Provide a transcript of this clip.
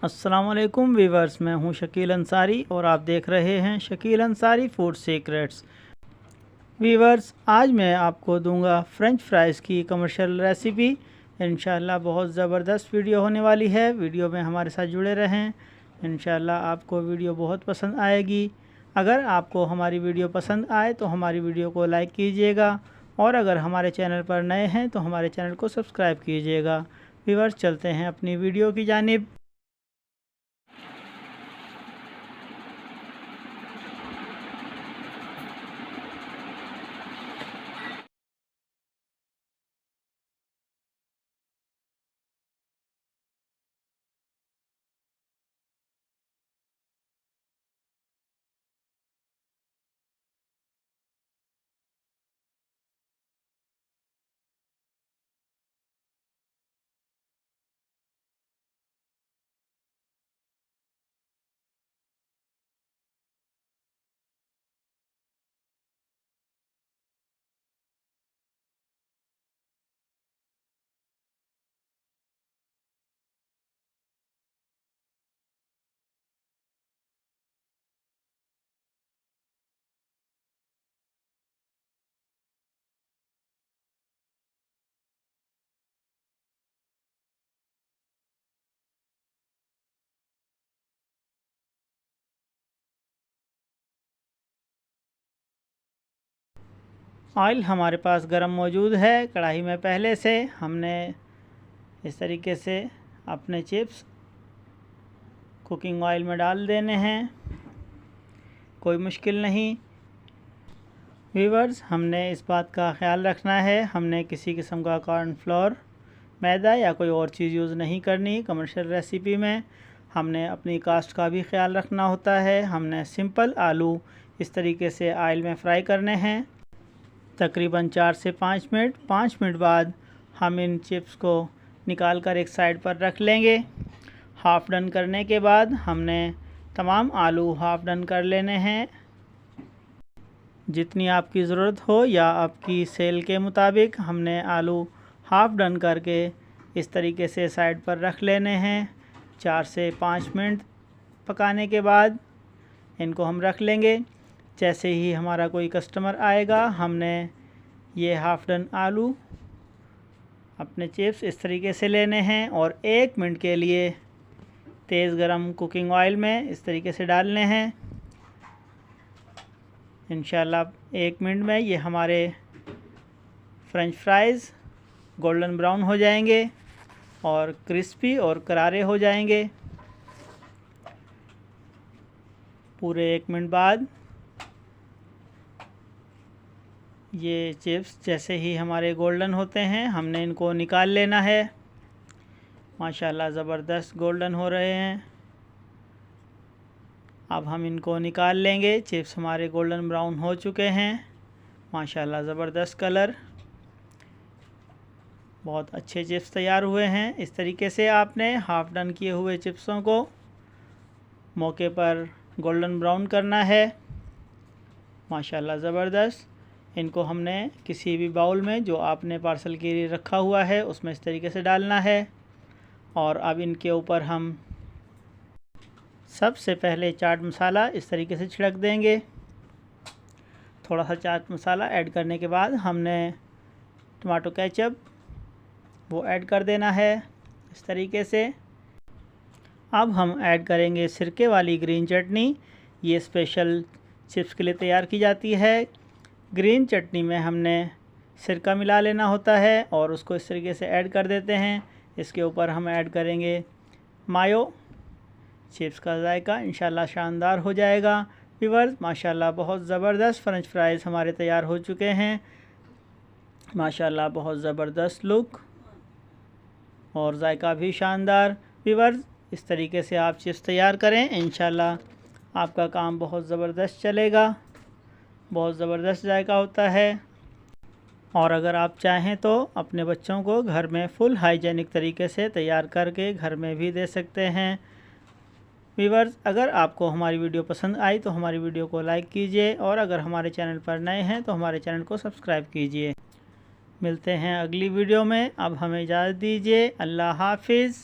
अस्सलाम वालेकुम वीवर्स, मैं हूं शकील अंसारी और आप देख रहे हैं Shakeel Ansari food secrets. Viewers, आज मैं आपको दूंगा फ्रेंच फ्राइज़ की कमर्शियल रेसिपी। इंशाल्लाह बहुत ज़बरदस्त वीडियो होने वाली है। वीडियो में हमारे साथ जुड़े रहें, इंशाल्लाह आपको वीडियो बहुत पसंद आएगी। अगर आपको हमारी वीडियो पसंद आए तो हमारी वीडियो को लाइक कीजिएगा और अगर हमारे चैनल पर नए हैं तो हमारे चैनल को सब्सक्राइब कीजिएगा। वीवर्स, चलते हैं अपनी वीडियो की जानिब। ऑयल हमारे पास गरम मौजूद है। कढ़ाई में पहले से हमने इस तरीके से अपने चिप्स कुकिंग ऑयल में डाल देने हैं, कोई मुश्किल नहीं। व्यूअर्स, हमने इस बात का ख्याल रखना है, हमने किसी किस्म का कॉर्नफ्लोर, मैदा या कोई और चीज़ यूज़ नहीं करनी। कमर्शियल रेसिपी में हमने अपनी कास्ट का भी ख्याल रखना होता है। हमने सिंपल आलू इस तरीके से ऑयल में फ्राई करने हैं, तकरीबन 4 से 5 मिनट। 5 मिनट बाद हम इन चिप्स को निकाल कर एक साइड पर रख लेंगे। हाफ़ डन करने के बाद हमने तमाम आलू हाफ़ डन कर लेने हैं, जितनी आपकी ज़रूरत हो या आपकी सेल के मुताबिक। हमने आलू हाफ़ डन करके इस तरीके से साइड पर रख लेने हैं। 4 से 5 मिनट पकाने के बाद इनको हम रख लेंगे। जैसे ही हमारा कोई कस्टमर आएगा, हमने ये हाफ़ डन आलू अपने चिप्स इस तरीके से लेने हैं और 1 मिनट के लिए तेज़ गरम कुकिंग ऑयल में इस तरीके से डालने हैं। इंशाल्लाह 1 मिनट में ये हमारे फ्रेंच फ्राइज़ गोल्डन ब्राउन हो जाएंगे और क्रिस्पी और करारे हो जाएंगे। पूरे 1 मिनट बाद ये चिप्स जैसे ही हमारे गोल्डन होते हैं, हमने इनको निकाल लेना है। माशाल्लाह ज़बरदस्त गोल्डन हो रहे हैं। अब हम इनको निकाल लेंगे। चिप्स हमारे गोल्डन ब्राउन हो चुके हैं। माशाल्लाह ज़बरदस्त कलर, बहुत अच्छे चिप्स तैयार हुए हैं। इस तरीके से आपने हाफ़ डन किए हुए चिप्सों को मौके पर गोल्डन ब्राउन करना है। माशाल्लाह ज़बरदस्त। इनको हमने किसी भी बाउल में जो आपने पार्सल के लिए रखा हुआ है उसमें इस तरीके से डालना है और अब इनके ऊपर हम सबसे पहले चाट मसाला इस तरीके से छिड़क देंगे। थोड़ा सा चाट मसाला ऐड करने के बाद हमने टमाटो केचप वो ऐड कर देना है इस तरीके से। अब हम ऐड करेंगे सिरके वाली ग्रीन चटनी। ये स्पेशल चिप्स के लिए तैयार की जाती है। ग्रीन चटनी में हमने सिरका मिला लेना होता है और उसको इस तरीके से ऐड कर देते हैं। इसके ऊपर हम ऐड करेंगे मायो। चिप्स का जायका इंशाल्लाह शानदार हो जाएगा। व्यूअर्स, माशाल्लाह बहुत ज़बरदस्त फ्रेंच फ्राइज़ हमारे तैयार हो चुके हैं। माशाल्लाह बहुत ज़बरदस्त लुक और जायका भी शानदार। व्यूअर्स, इस तरीके से आप चिप्स तैयार करें, इंशाल्लाह आपका काम बहुत ज़बरदस्त चलेगा। बहुत ज़बरदस्त जायका होता है और अगर आप चाहें तो अपने बच्चों को घर में फुल हाइजेनिक तरीके से तैयार करके घर में भी दे सकते हैं। व्यूअर्स, अगर आपको हमारी वीडियो पसंद आई तो हमारी वीडियो को लाइक कीजिए और अगर हमारे चैनल पर नए हैं तो हमारे चैनल को सब्सक्राइब कीजिए। मिलते हैं अगली वीडियो में। अब हमें इजाज़त दीजिए। अल्लाह हाफिज़।